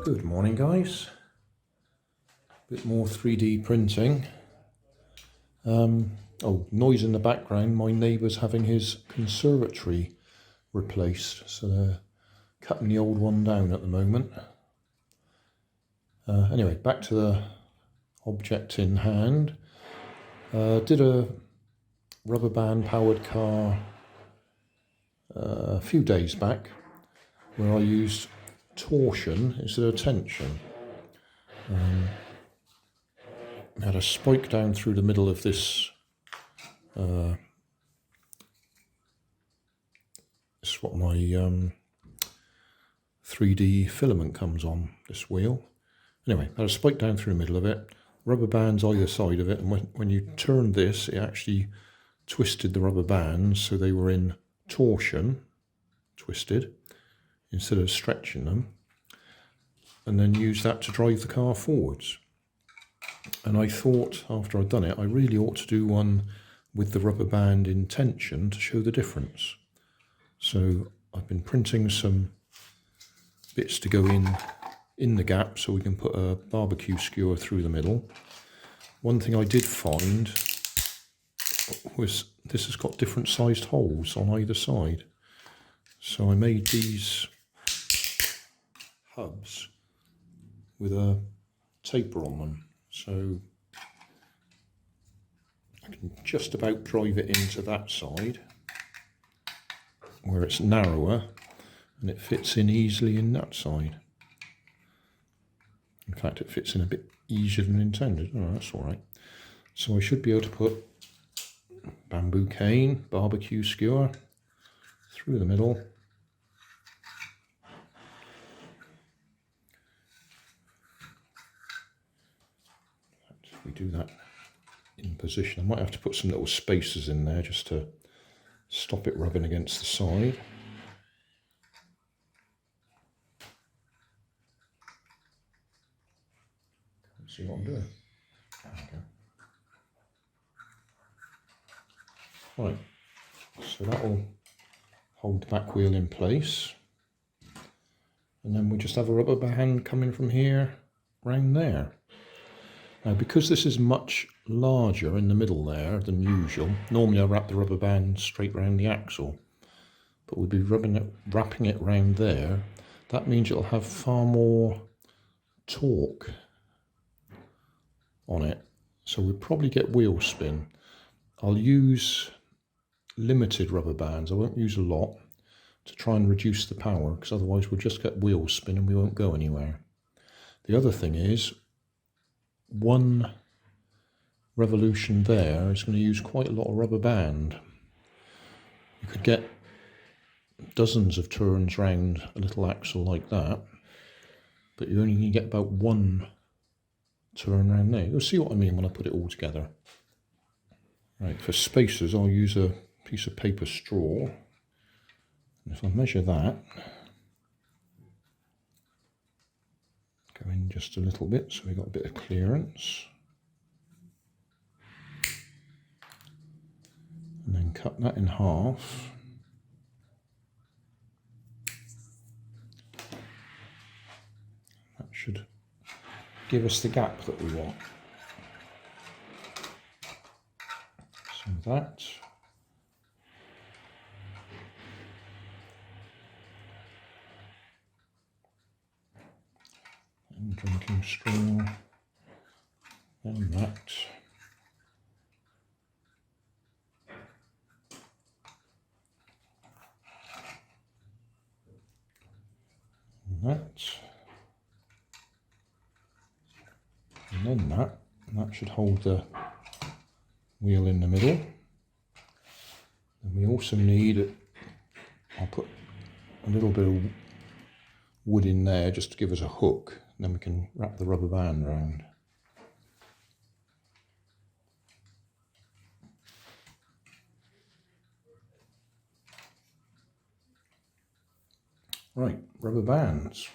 Good morning, guys. Bit more 3D printing. Noise in the background. My neighbour's having his conservatory replaced, so they're cutting the old one down at the moment. Anyway, back to the object in hand. Did a rubber band powered car a few days back where I used torsion instead of tension. I had a spike down through the middle of this. This is what my 3D filament comes on, this wheel. Anyway, I had a spike down through the middle of it, rubber bands either side of it, and when you turned this, it actually twisted the rubber bands so they were in torsion, twisted, instead of stretching them, and then use that to drive the car forwards. And I thought, after I'd done it, I really ought to do one with the rubber band in tension to show the difference. So I've been printing some bits to go in the gap so we can put a barbecue skewer through the middle. One thing I did find was this has got different sized holes on either side. So I made these hubs with a taper on them, so I can just about drive it into that side where it's narrower, and it fits in easily in that side. In fact, it fits in a bit easier than intended. Oh, that's all right. So I should be able to put bamboo cane, barbecue skewer through the middle. If we do that in position, I might have to put some little spacers in there just to stop it rubbing against the side. Let's see what I'm doing. There we go. Right, so that will hold the back wheel in place, and then we just have a rubber band coming from here round there. Now, because this is much larger in the middle there than usual, normally I wrap the rubber band straight round the axle, but we'll be wrapping it round there. That means it'll have far more torque on it, so we'll probably get wheel spin. I'll use limited rubber bands, I won't use a lot, to try and reduce the power, because otherwise we'll just get wheel spin and we won't go anywhere. The other thing is, one revolution there is going to use quite a lot of rubber band. You could get dozens of turns round a little axle like that, but you only can get about one turn round there. You'll see what I mean when I put it all together. Right, for spacers I'll use a piece of paper straw. And if I measure that, go in just a little bit so we've got a bit of clearance. And then cut that in half. That should give us the gap that we want. So that. And drinking straw. And that. That, and then that, and that should hold the wheel in the middle. And we also need, I'll put a little bit of wood in there just to give us a hook, and then we can wrap the rubber band around. Right, rubber bands.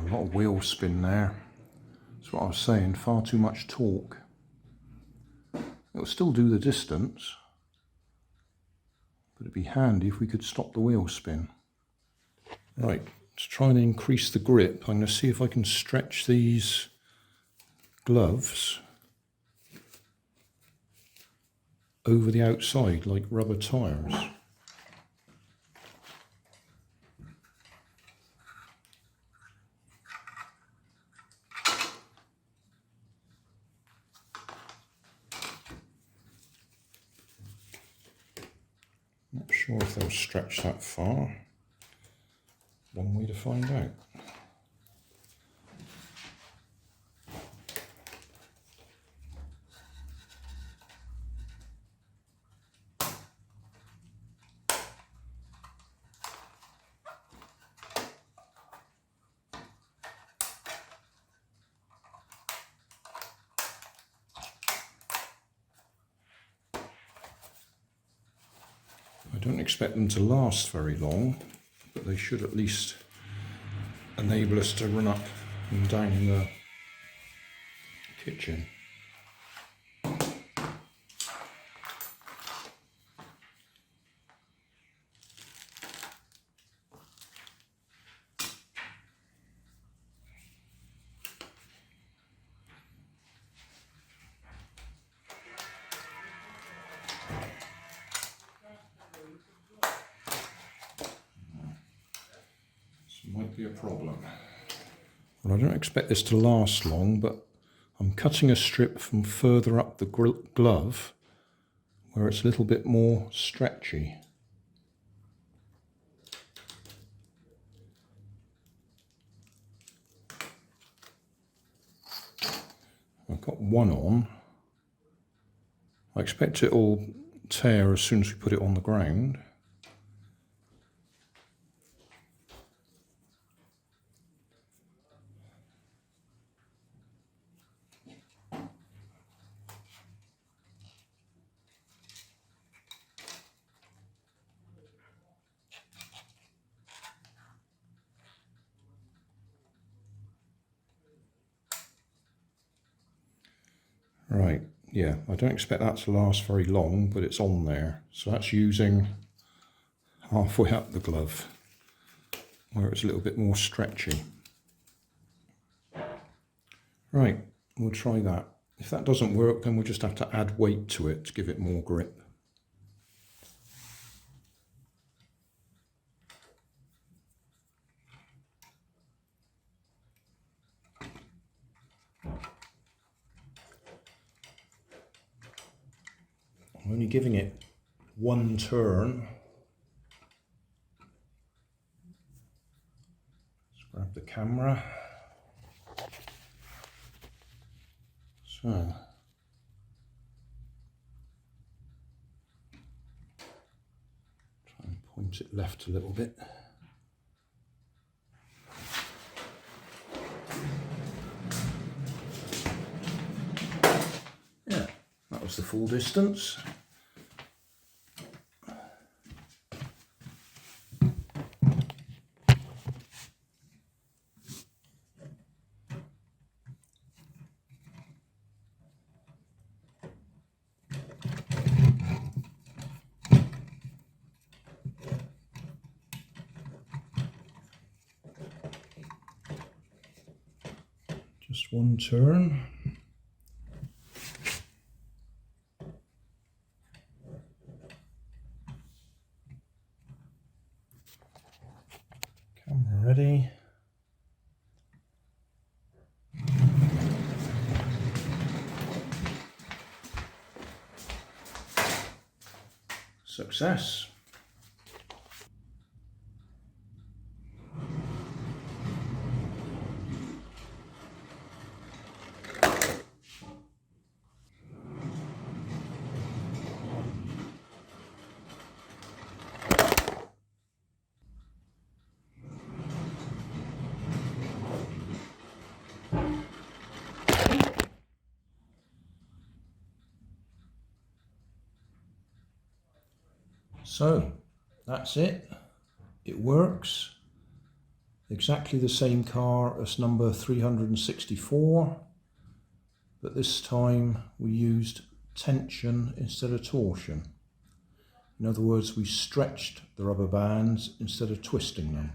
A lot of wheel spin there. That's what I was saying, far too much torque. It'll still do the distance, but it'd be handy if we could stop the wheel spin. Right, let's try and increase the grip. I'm going to see if I can stretch these gloves over the outside like rubber tyres. Not sure if they'll stretch that far. One way to find out. I don't expect them to last very long, but they should at least enable us to run up and down the kitchen. Might be a problem. Well, I don't expect this to last long, but I'm cutting a strip from further up the glove where it's a little bit more stretchy. I've got one on. I expect it will tear as soon as we put it on the ground. Right, yeah, I don't expect that to last very long, but it's on there. So that's using halfway up the glove, where it's a little bit more stretchy. Right, we'll try that. If that doesn't work, then we'll just have to add weight to it to give it more grip. I'm only giving it one turn. Let's grab the camera. So, try and point it left a little bit. Yeah, that was the full distance. Just one turn. Camera ready. Success. So that's it. It works. Exactly the same car as number 364, but this time we used tension instead of torsion. In other words, we stretched the rubber bands instead of twisting them.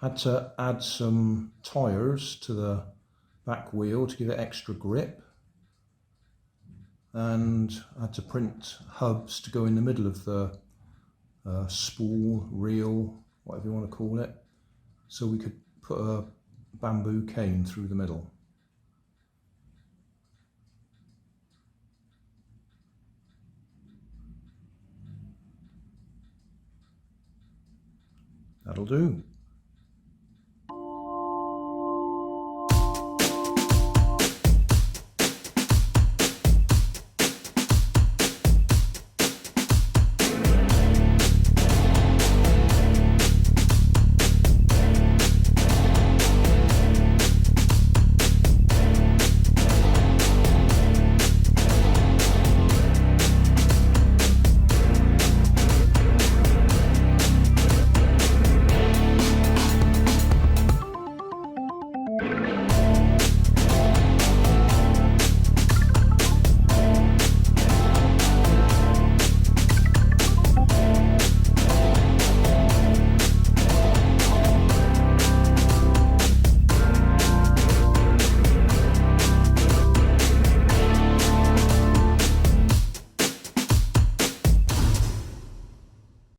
Had to add some tyres to the back wheel to give it extra grip, and had to print hubs to go in the middle of the spool, reel, whatever you want to call it, so we could put a bamboo cane through the middle. That'll do.